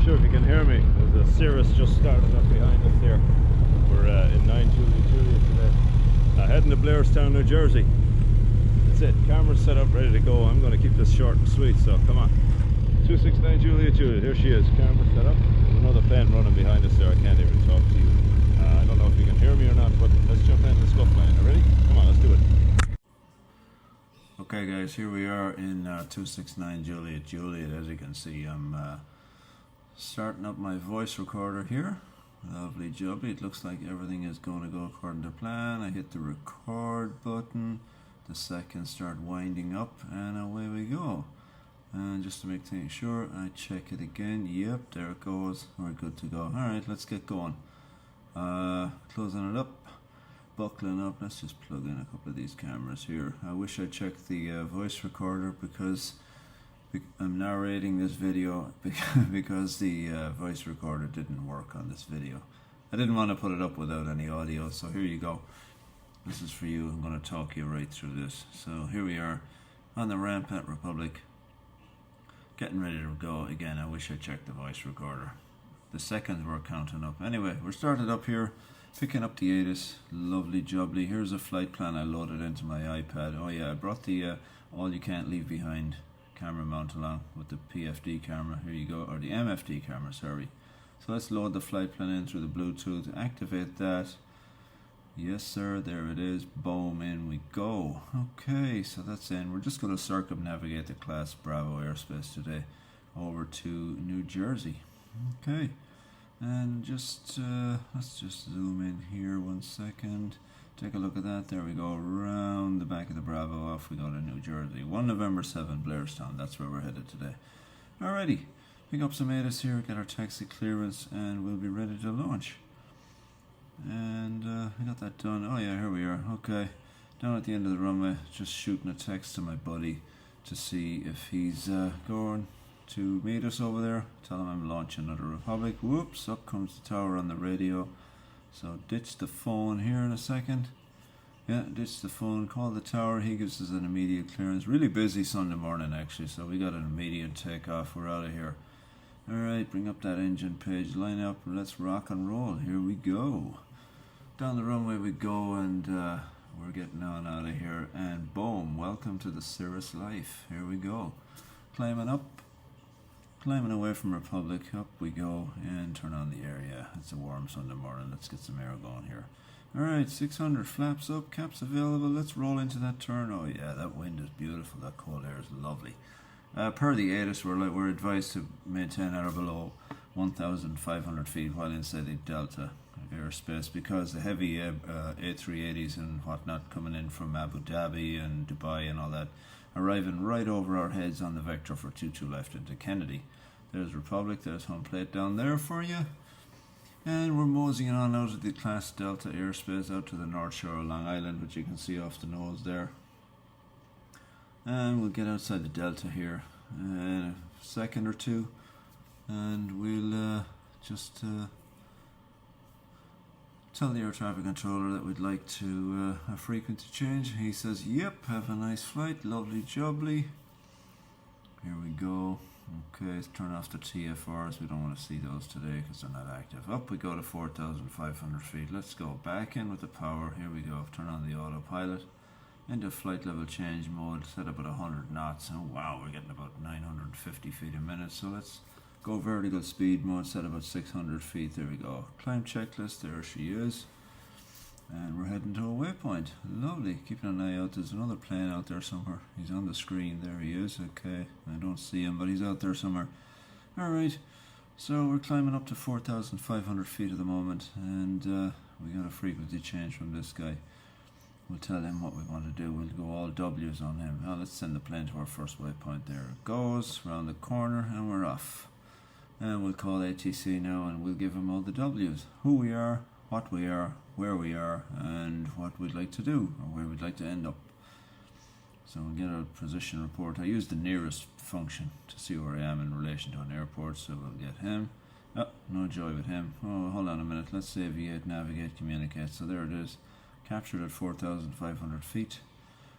Sure if you can hear me. There's a cirrus just started up behind us here. We're in 9 Juliet today. Heading to Blairstown, New Jersey. That's it. Camera's set up, ready to go. I'm going to keep this short and sweet, so come on. 269 Juliet. Here she is. Camera set up. There's another plane running behind us there. I can't even talk to you. I don't know if you can hear me or not, but let's jump into the scuff line. Ready? Come on, let's do it. Okay guys, here we are in 269 Juliet. As you can see, I'm starting up my voice recorder here. Lovely jubbly. It looks like everything is going to go according to plan. I hit the record button, the seconds start winding up, and away we go. And just to make things sure, I check it again. Yep, there it goes. We're good to go. Alright, let's get going. Closing it up, buckling up. Let's just plug in a couple of these cameras here. I wish I checked the voice recorder because I'm narrating this video because the voice recorder didn't work on this video. I didn't want to put it up without any audio, so here you go. This is for you. I'm going to talk you right through this. So here we are on the ramp at Republic, getting ready to go. Again, I wish I checked the voice recorder. The seconds were counting up. Anyway, we're started up here, picking up the ATIS. Lovely jubbly. Here's a flight plan I loaded into my iPad. Oh yeah, I brought the all you can't leave behind camera mount along with the PFD camera. Here you go, or the MFD camera, sorry. So let's load the flight plan in through the Bluetooth, activate that. Yes sir, there it is. Boom, in we go. Okay, so that's in. We're just going to circumnavigate the Class Bravo airspace today over to New Jersey. Okay, and just let's just zoom in here 1 second. Take a look at that. There we go. Around the back of the Bravo, off we go to New Jersey. 1 November 7, Blairstown. That's where we're headed today. Alrighty, pick up some ATIS here, get our taxi clearance, and we'll be ready to launch. And I got that done. Oh yeah, here we are. Okay, down at the end of the runway, just shooting a text to my buddy to see if he's going to meet us over there. Tell him I'm launching at the Republic. Whoops, up comes the tower on the radio. So ditch the phone here in a second. Yeah, ditch the phone, call the tower. He gives us an immediate clearance. Really busy Sunday morning actually, so we got an immediate takeoff. We're out of here. Alright, bring up that engine page, line up, and let's rock and roll. Here we go. Down the runway we go, and we're getting on out of here. And boom, welcome to the Cirrus life. Here we go. Climbing up. Climbing away from Republic, up we go, and turn on the air. Yeah, it's a warm Sunday morning. Let's get some air going here. Alright, 600 flaps up, caps available. Let's roll into that turn. Oh yeah, that wind is beautiful. That cold air is lovely. Per the ATIS, we're advised to maintain at or below 1,500 feet while inside the Delta airspace because the heavy A380s and whatnot coming in from Abu Dhabi and Dubai and all that arriving right over our heads on the vector for 22 left into Kennedy. There's Republic, there's home plate down there for you. And we're moseying on out of the Class Delta airspace out to the North Shore of Long Island, which you can see off the nose there. And we'll get outside the Delta here in a second or two, and we'll just tell the air traffic controller that we'd like to a frequency change. He says, yep, have a nice flight, lovely jubbly. Here we go. Okay, let's turn off the TFRs. We don't want to see those today because they're not active. Up we go to 4,500 feet. Let's go back in with the power. Here we go. Turn on the autopilot. Into flight level change mode. Set up at 100 knots. Oh wow, we're getting about 950 feet a minute. So let's go vertical speed mode, set about 600 feet. There we go. Climb checklist, there she is. And we're heading to a waypoint. Lovely. Keeping an eye out. There's another plane out there somewhere. He's on the screen. There he is. Okay. I don't see him, but he's out there somewhere. Alright. So we're climbing up to 4,500 feet at the moment. And we got a frequency change from this guy. We'll tell him what we want to do. We'll go all W's on him. Now let's send the plane to our first waypoint. There it goes. Around the corner. And we're off. And we'll call ATC now and we'll give him all the W's. Who we are, what we are, where we are, and what we'd like to do, or where we'd like to end up. So we'll get a position report. I use the nearest function to see where I am in relation to an airport, so we'll get him. Oh, no joy with him. Oh, hold on a minute. Let's say V8, navigate, communicate. So there it is. Captured at 4,500 feet.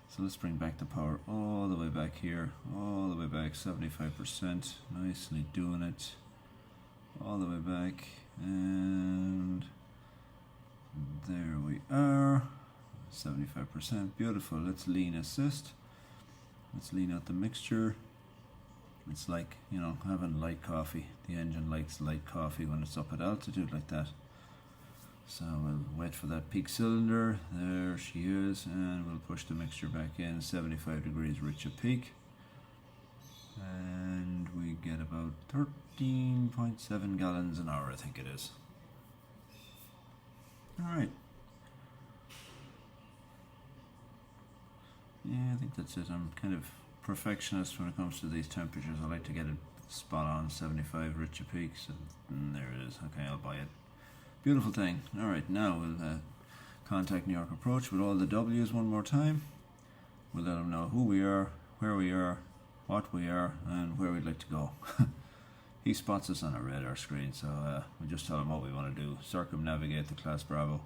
So let's bring back the power all the way back here. All the way back, 75%. Nicely doing it. all the way back, and there we are. 75%, beautiful. Let's lean assist. Let's lean out the mixture. It's like, you know, having light coffee. The engine likes light coffee when it's up at altitude like that. So we'll wait for that peak cylinder. There she is, and we'll push the mixture back in. 75 degrees rich at peak, and we get about 13.7 gallons an hour, I think it is. Alright. Yeah, I think that's it. I'm kind of perfectionist when it comes to these temperatures. I like to get it spot on. 75 rich at peak, and there it is. Okay, I'll buy it. Beautiful thing. Alright, now we'll contact New York Approach with all the W's one more time. We'll let them know who we are, where we are, what we are, and where we'd like to go. He spots us on a radar screen, so we just tell him what we want to do. Circumnavigate the Class Bravo,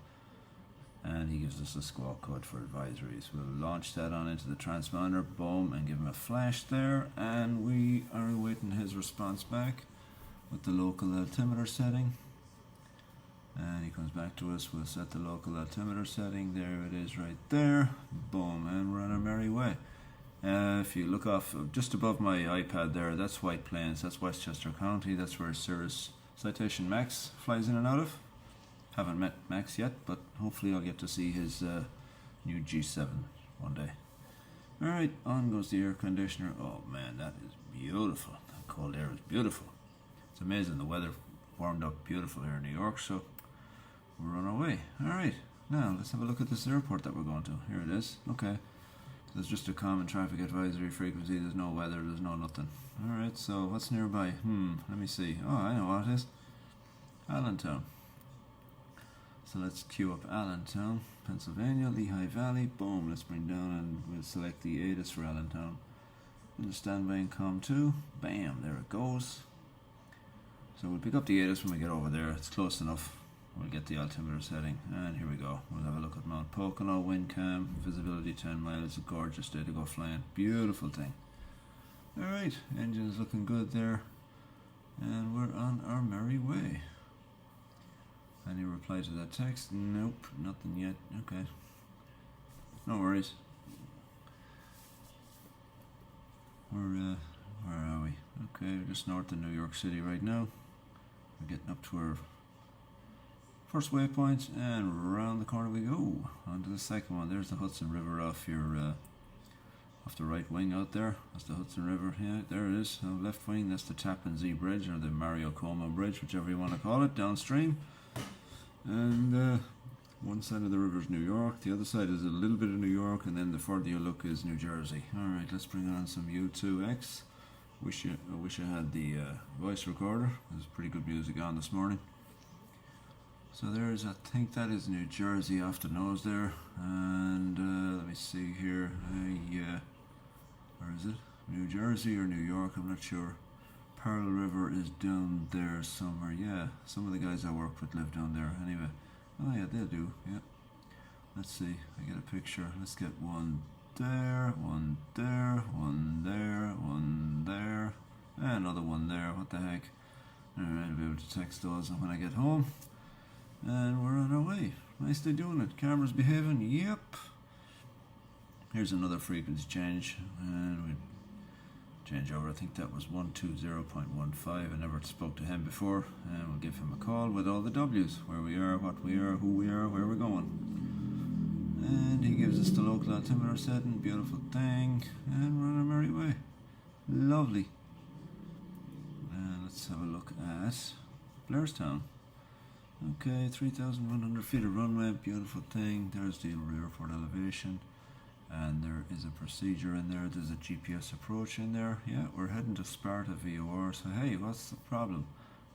and he gives us a squawk code for advisories. We'll launch that on into the transponder, boom, and give him a flash there, and we are awaiting his response back with the local altimeter setting. And he comes back to us. We'll set the local altimeter setting. There it is right there. Boom, and we're on our merry way. If you look off just above my iPad there, that's White Plains, that's Westchester County. That's where Cirrus Citation Max flies in and out of. Haven't met Max yet, but hopefully I'll get to see his new G7 one day. Alright, on goes the air conditioner. Oh man, that is beautiful. That cold air is beautiful. It's amazing the weather warmed up beautiful here in New York, so we're on our way. Alright, now let's have a look at this airport that we're going to. Here it is. Okay. There's just a common traffic advisory frequency. There's no weather. There's no nothing. Alright, so what's nearby? Let me see. Oh, I know what it is. Allentown. So let's queue up Allentown, Pennsylvania, Lehigh Valley. Boom, let's bring down and we'll select the ATIS for Allentown. And the standby and COM2. Bam, there it goes. So we'll pick up the ATIS when we get over there. It's close enough. We'll get the altimeter setting, and here we go. We'll have a look at Mount Pocono, wind cam, visibility 10 miles. It's a gorgeous day to go flying. Beautiful thing. Alright, engine's looking good there, and we're on our merry way. Any reply to that text? Nope, nothing yet. Okay, no worries. Where are we? Okay, we're just north of New York City right now. We're getting up to our first waypoint, and round the corner we go. On to the second one. There's the Hudson River off your off the right wing out there. That's the Hudson River. Yeah, there it is. Left wing, that's the Tappan Zee Bridge, or the Mario Como Bridge, whichever you want to call it, downstream. And one side of the river is New York, the other side is a little bit of New York, and then the further you look is New Jersey. Alright, let's bring on some U2X. I wish I had the voice recorder. There's pretty good music on this morning. So there's, I think that is New Jersey off the nose there, and let me see here, where is it? New Jersey or New York, I'm not sure. Pearl River is down there somewhere. Yeah, some of the guys I work with live down there. Anyway, oh yeah, they do. Yeah. Let's see. I get a picture. Let's get one there, one there, one there, one there, and another one there. What the heck? Alright, I'll be able to text those when I get home. And we're on our way. Nicely doing it. Camera's behaving. Yep. Here's another frequency change, and we change over. I think that was 120.15. I never spoke to him before, and we'll give him a call with all the W's, where we are, what we are, who we are, where we're going. And he gives us the local altimeter setting. Beautiful thing, and we're on our merry way. Lovely. And let's have a look at Blairstown. Okay, 3,100 feet of runway, beautiful thing. There's the airport elevation, and there is a procedure in there. There's a GPS approach in there. Yeah, we're heading to Sparta VOR. So hey, what's the problem?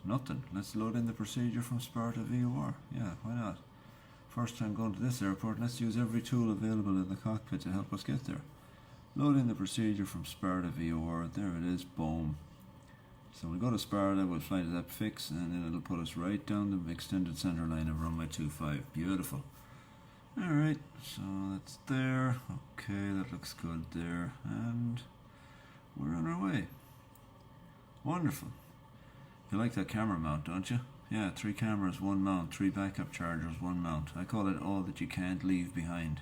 Nothing. Let's load in the procedure from Sparta VOR. Yeah, why not? First time going to this airport, let's use every tool available in the cockpit to help us get there. Load in the procedure from Sparta VOR. There it is. Boom. So we'll go to Sparta, we'll fly to that fix, and then it'll put us right down the extended center line of runway 25. Beautiful. Alright, so that's there. Okay, that looks good there. And we're on our way. Wonderful. You like that camera mount, don't you? Yeah, 3 cameras, 1 mount, 3 backup chargers, 1 mount. I call it all that you can't leave behind.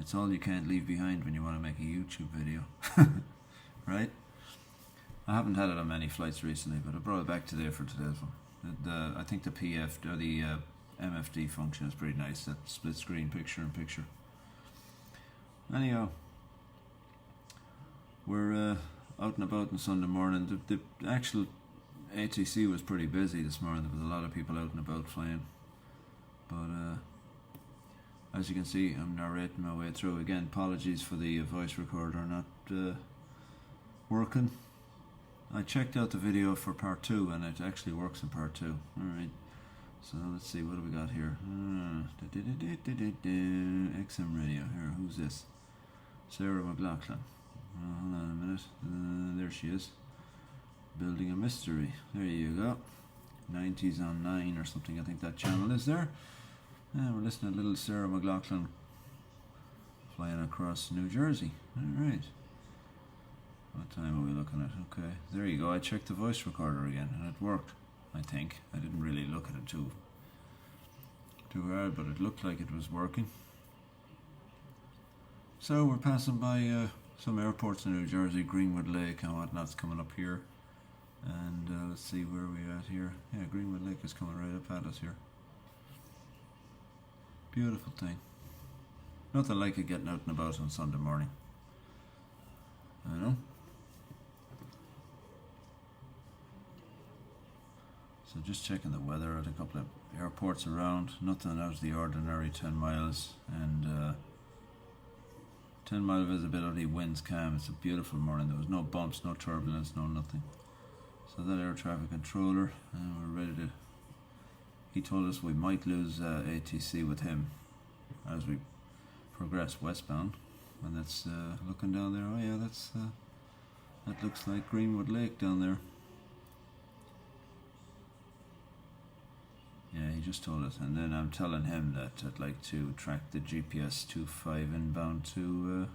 It's all you can't leave behind when you want to make a YouTube video. Right? I haven't had it on many flights recently, but I brought it back today for today's one. I think the PF or the MFD function is pretty nice. That split screen picture-in-picture. Anyhow, we're out and about on Sunday morning. The actual ATC was pretty busy this morning. There was a lot of people out and about flying. But as you can see, I'm narrating my way through. Again, apologies for the voice recorder not working. I checked out the video for part 2 and it actually works in part 2. Alright, so let's see, what do we got here? XM radio. Here, who's this? Sarah McLaughlin. Hold on a minute. There she is. Building a Mystery. There you go. 90s on 9 or something, I think that channel is there. We're listening to little Sarah McLaughlin flying across New Jersey. Alright. What time are we looking at? Okay, there you go. I checked the voice recorder again and it worked, I think. I didn't really look at it too hard, but it looked like it was working. So we're passing by some airports in New Jersey, Greenwood Lake and whatnot's coming up here. And let's see where we're at here. Yeah, Greenwood Lake is coming right up at us here. Beautiful thing. Nothing like it getting out and about on Sunday morning. I know. So just checking the weather at a couple of airports around. Nothing out of the ordinary, 10 miles and 10 mile visibility, winds calm. It's a beautiful morning. There was no bumps, no turbulence, no nothing. So that air traffic controller, and we're ready to... He told us we might lose ATC with him as we progress westbound. And that's looking down there. Oh yeah, that's that looks like Greenwood Lake down there. Yeah, he just told us, and then I'm telling him that I'd like to track the GPS 25 inbound to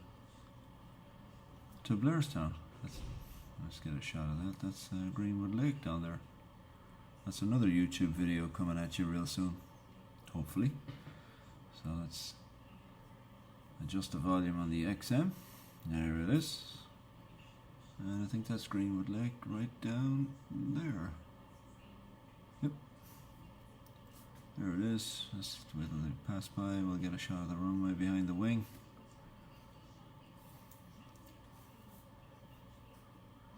Blairstown. Let's get a shot of that. That's Greenwood Lake down there. That's another YouTube video coming at you real soon, hopefully. So let's adjust the volume on the XM. There it is. And I think that's Greenwood Lake right down there. Yep. There it is. Let's wait till they pass by. We'll get a shot of the runway behind the wing.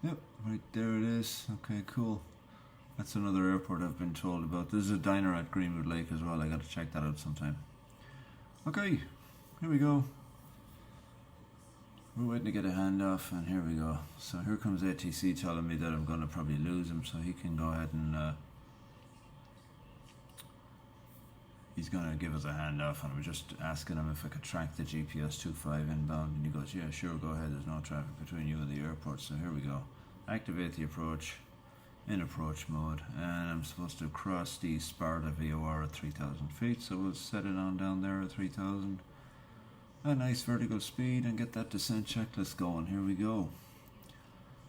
Yep, right there it is. Okay, cool. That's another airport I've been told about. There's a diner at Greenwood Lake as well. I got to check that out sometime. Okay, here we go. We're waiting to get a handoff, and here we go. So here comes ATC telling me that I'm going to probably lose him, so he can go ahead and he's going to give us a handoff, and I was just asking him if I could track the GPS 25 inbound, and he goes, yeah, sure, go ahead, there's no traffic between you and the airport. So here we go. Activate the approach in approach mode, and I'm supposed to cross the Sparta VOR at 3,000 feet, so we'll set it on down there at 3,000. A nice vertical speed and get that descent checklist going. Here we go.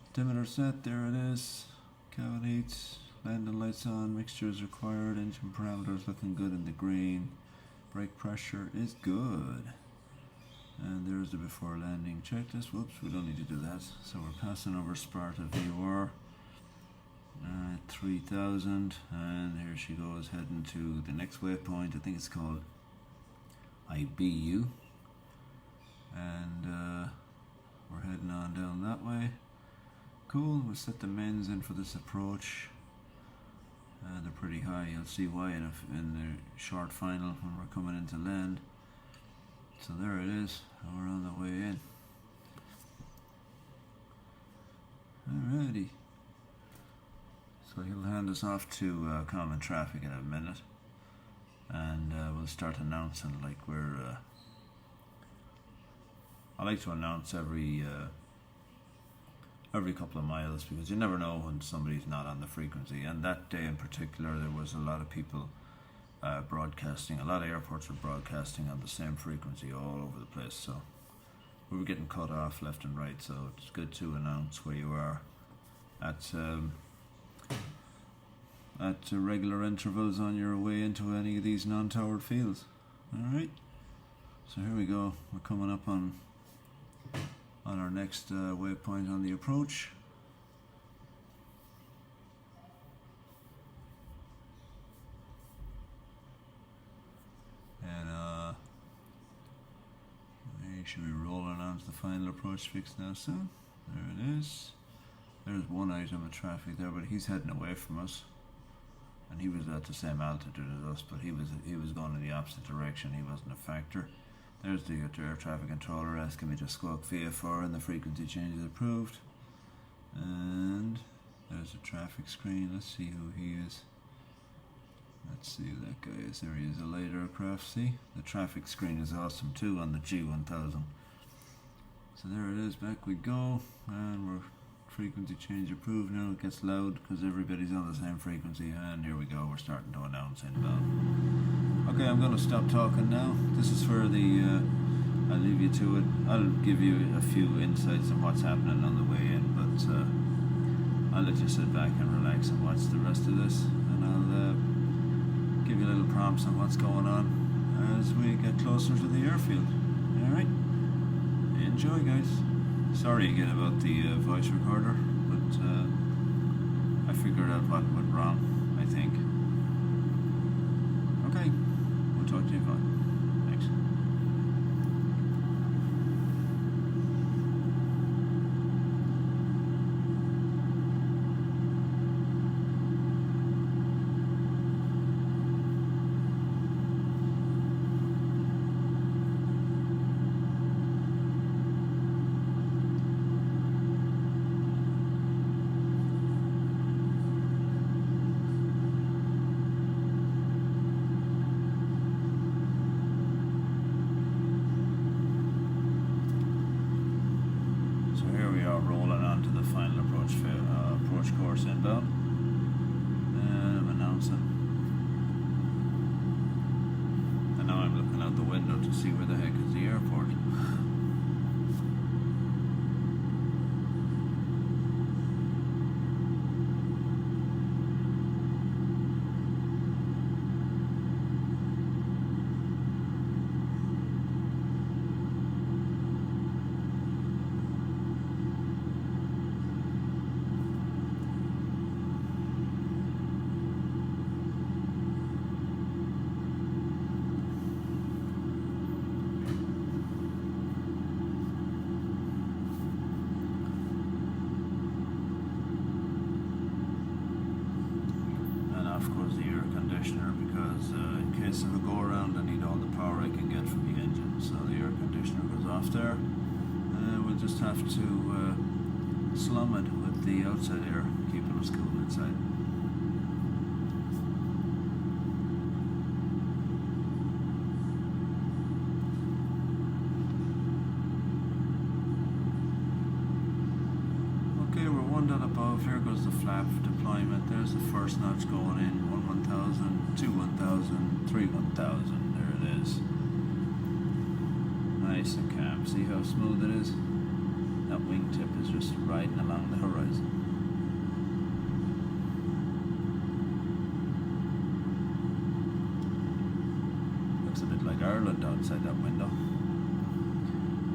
Altimeter set, there it is. Cabin heat, landing lights on, mixture is required, engine parameters looking good in the green. Brake pressure is good. And there's the before landing checklist. Whoops, we don't need to do that. So we're passing over Sparta VOR at 3,000, and here she goes heading to the next waypoint. I think it's called IBU. And we're heading on down that way. Cool, we'll set the mains in for this approach. They're pretty high, you'll see why in the short final when we're coming into land. So there it is, and we're on the way in. Alrighty. So he'll hand us off to common traffic in a minute. And we'll start announcing like we're... I like to announce every couple of miles, because you never know when somebody's not on the frequency. And that day in particular, there was a lot of people broadcasting. A lot of airports were broadcasting on the same frequency all over the place. So we were getting cut off left and right. So it's good to announce where you are at at regular intervals on your way into any of these non-towered fields. Alright, so here we go. We're coming up on our next waypoint on the approach. And we should be rolling on to the final approach fix now soon. There it is. There's one item of traffic there, but he's heading away from us. And he was at the same altitude as us, but he was going in the opposite direction. He wasn't a factor. There's the air traffic controller asking me to squawk VFR and the frequency change is approved. And there's the traffic screen. Let's see who he is. Let's see who that guy is. There he is, a light aircraft. See? The traffic screen is awesome too on the G1000. So there it is, back we go. And we're frequency change approved now. It gets loud because everybody's on the same frequency. And here we go, we're starting to announce inbound. Okay, I'm going to stop talking now. This is for the, I'll leave you to it. I'll give you a few insights on what's happening on the way in, but I'll let you sit back and relax and watch the rest of this. And I'll give you little prompts on what's going on as we get closer to the airfield. Alright? Enjoy, guys. Sorry again about the voice recorder, but I figured out what went wrong, I think. Okay, we'll talk to you fine. Thanks. Rolling on to the final approach course inbound, and I'm announcing. And now I'm looking out the window to see where the heck is the airport. Because in case of a go around I need all the power I can get from the engine, so the air conditioner goes off there. We'll just have to slum it with the outside air, keeping us cool inside. Okay, we're one dot above. Here goes the flap deployment. There's the first notch going in. 1,000, 2 1,000, 3 1,000. There it is. Nice and calm. See how smooth it is? That wingtip is just riding along the horizon. Looks a bit like Ireland outside that window.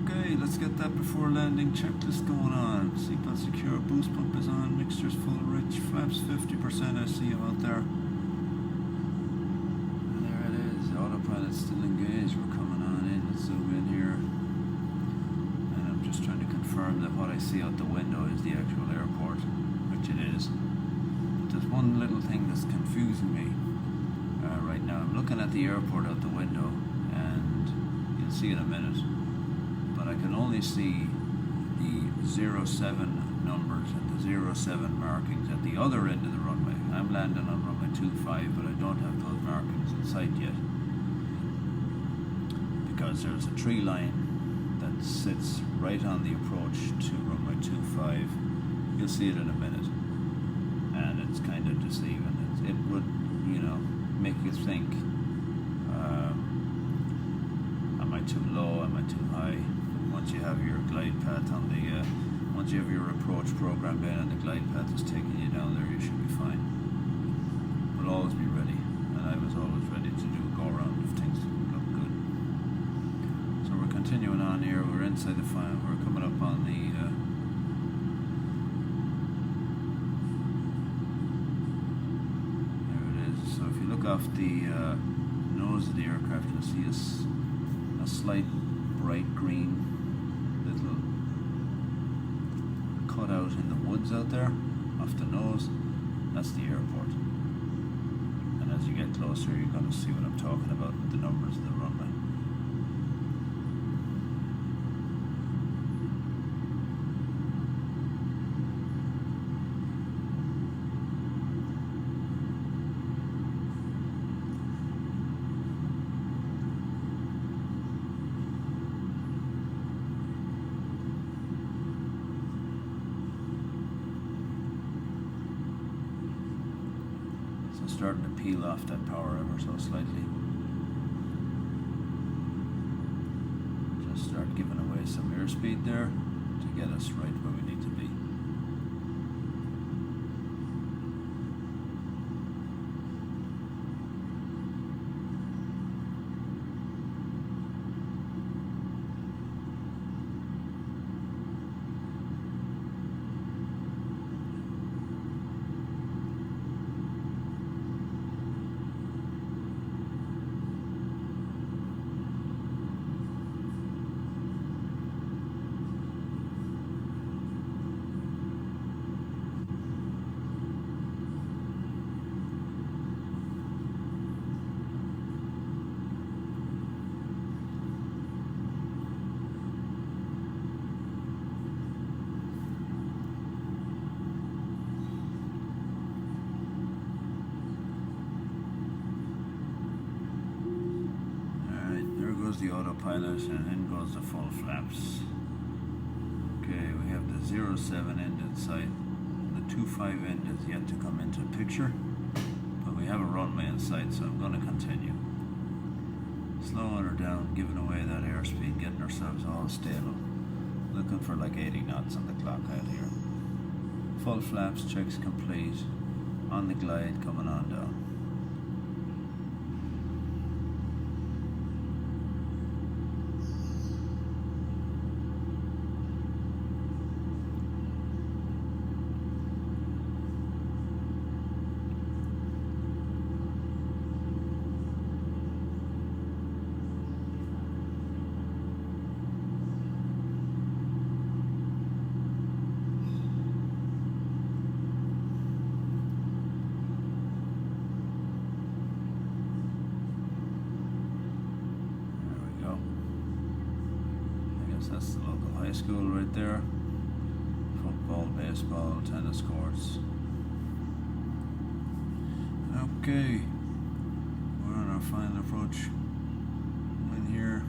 Okay, let's get that before landing checklist going on. Seatbelt secure, boost pump is on, mixture's full rich, flaps 50%, I see him out there. And there it is, autopilot's still engaged, we're coming on in, let's zoom in here. And I'm just trying to confirm that what I see out the window is the actual airport, which it is. But there's one little thing that's confusing me right now. I'm looking at the airport out the window, and you'll see in a minute. But I can only see the 07 numbers and the 07 markings at the other end of the runway. I'm landing on runway 25, but I don't have those markings in sight yet. Because there's a tree line that sits right on the approach to runway 25. You'll see it in a minute. And it's kind of deceiving. It would, you know, make you think, am I too low, am I too high? Once you have your glide path on the, once you have your approach programmed in and the glide path is taking you down there, you should be fine. will always be ready, and I was always ready to do a go around if things didn't look good. So we're continuing on here. We're inside the farm. We're coming up on the there it is. So if you look off the nose of the aircraft, you'll see a slight bright green little cutout in the woods out there off the nose. That's the airport. And as you get closer, you're going to see what I'm talking about with the numbers of the runway. Starting to peel off that power ever so slightly. Just start giving away some airspeed there to get us right where we need to be. The autopilot, and in goes the full flaps. Okay, we have the 07 end in sight. The 25 end is yet to come into the picture, but we have a runway in sight, so I'm going to continue. Slowing her down, giving away that airspeed, getting ourselves all stable. Looking for like 80 knots on the clock out here. Full flaps, checks complete. On the glide, coming on down. That's the local high school right there. Football, baseball, tennis courts. Okay, we're on our final approach in here.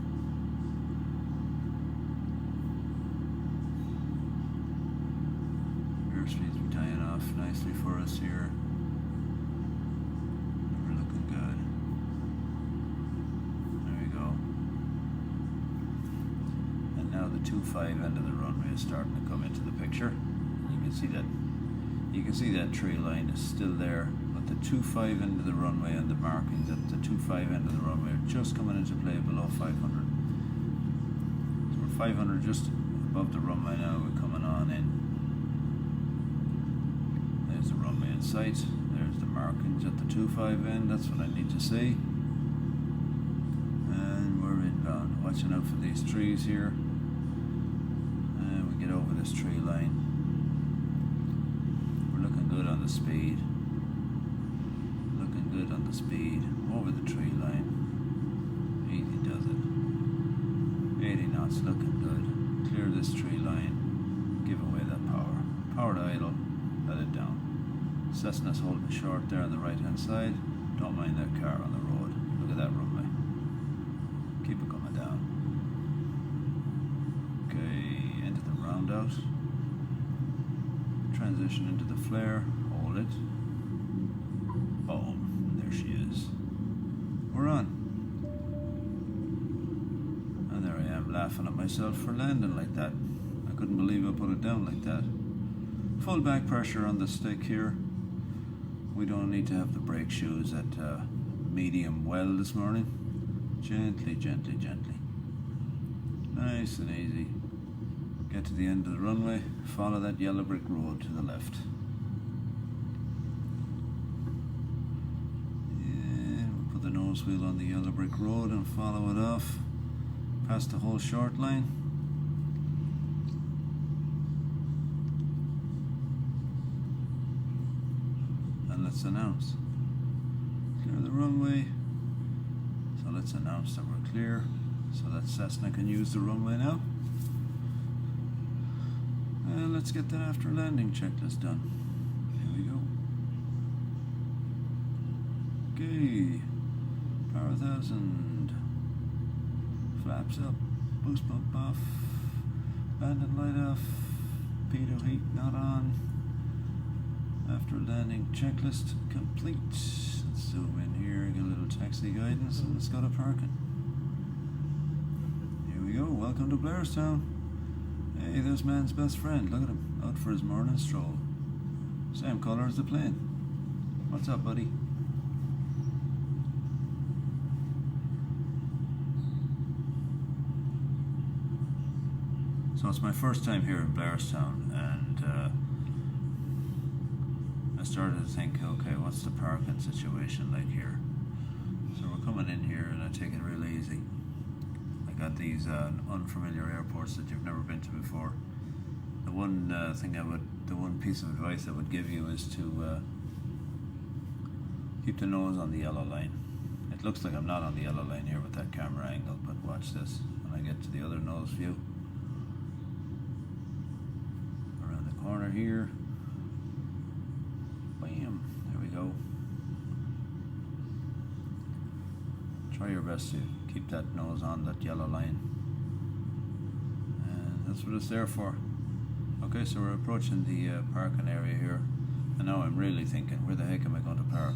Airspeed's dying off nicely for us here. We're looking good. There we go. Now the 25 end of the runway is starting to come into the picture. You can see that tree line is still there, but the 25 end of the runway and the markings at the 25 end of the runway are just coming into play below 500. So we're 500 just above the runway now. We're coming on in. There's the runway in sight. There's the markings at the 25 end. That's what I need to see. And we're inbound. Watching out for these trees here. Get over this tree line. We're looking good on the speed. Looking good on the speed. Over the tree line. Easy does it. 80 knots, looking good. Clear this tree line. Give away that power. Power to idle. Let it down. Cessna's holding short there on the right hand side. Don't mind that car on the road. Look at that runway. Keep it coming down. Out. Transition into the flare, hold it. Boom, there she is. We're on. And there I am laughing at myself for landing like that. I couldn't believe I put it down like that. Full back pressure on the stick here. We don't need to have the brake shoes at medium well this morning. Gently, gently, gently. Nice and easy. Get to the end of the runway, follow that yellow brick road to the left. Yeah, we'll put the nose wheel on the yellow brick road and follow it off, past the whole short line. And let's announce. Clear the runway. So let's announce that we're clear, so that Cessna can use the runway now. And let's get that after landing checklist done. Here we go. Okay. Power 1000. Flaps up. Boost pump off. Landing light off. Pitot heat not on. After landing checklist complete. Let's zoom in here, get a little taxi guidance, and let's go to parking. Here we go. Welcome to Blairstown. Hey, there's man's best friend. Look at him, out for his morning stroll. Same colour as the plane. What's up, buddy? So it's my first time here in Blairstown, and I started to think, okay, what's the parking situation like here? So we're coming in here, and I take it real easy. I got these unfamiliar airports that you've never been to before. The one the one piece of advice I would give you is to keep the nose on the yellow line. It looks like I'm not on the yellow line here with that camera angle, but watch this. When I get to the other nose view, around the corner here, bam, there we go. Try your best to keep that nose on that yellow line, and that's what it's there for. Okay, so we're approaching the parking area here, and now I'm really thinking, where the heck am I going to park?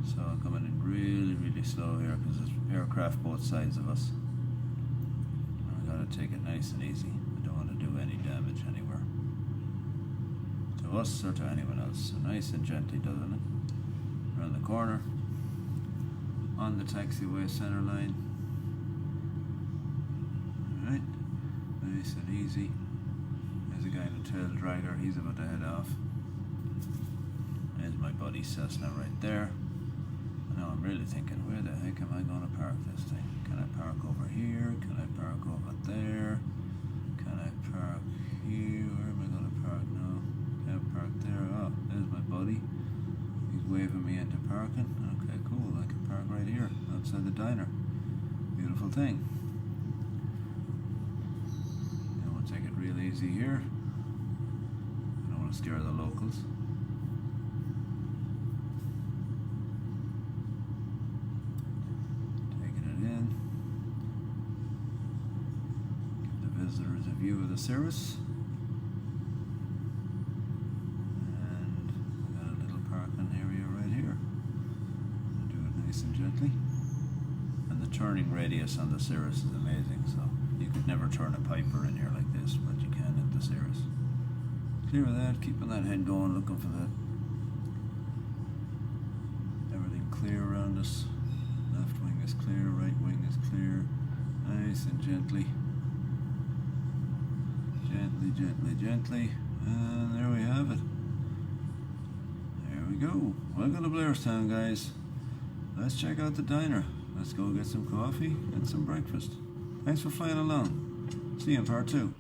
So I'm coming in really, really slow here because there's aircraft both sides of us. I gotta take it nice and easy. I don't want to do any damage anywhere, to us or to anyone else. So nice and gently, doesn't it? Around the corner, on the taxiway center line. Alright, nice and easy. There's a guy in a tail dragger, he's about to head off. There's my buddy Cessna right there. Now I'm really thinking, where the heck am I going to park this thing? Can I park over here? Can I park over there? Can I park here? Where am I going to park now? Can't park there. Oh, there's my buddy. He's waving me into parking. Okay, cool. I can park right here outside the diner. Beautiful thing. Now we'll take it real easy here. I don't want to scare the locals. Visitors a view of the service, and we got a little parking area right here. Do it nice and gently, and the turning radius on the Cirrus is amazing, so you could never turn a Piper in here like this, but you can at the Cirrus. Clear of that, keeping that head going, looking for that. Everything clear around us. Left wing is clear, right wing is clear. Nice and gently. Gently, gently, gently, and there we have it. There we go. Welcome to Blairstown, guys. Let's check out the diner. Let's go get some coffee and some breakfast. Thanks for flying along. See you in part 2.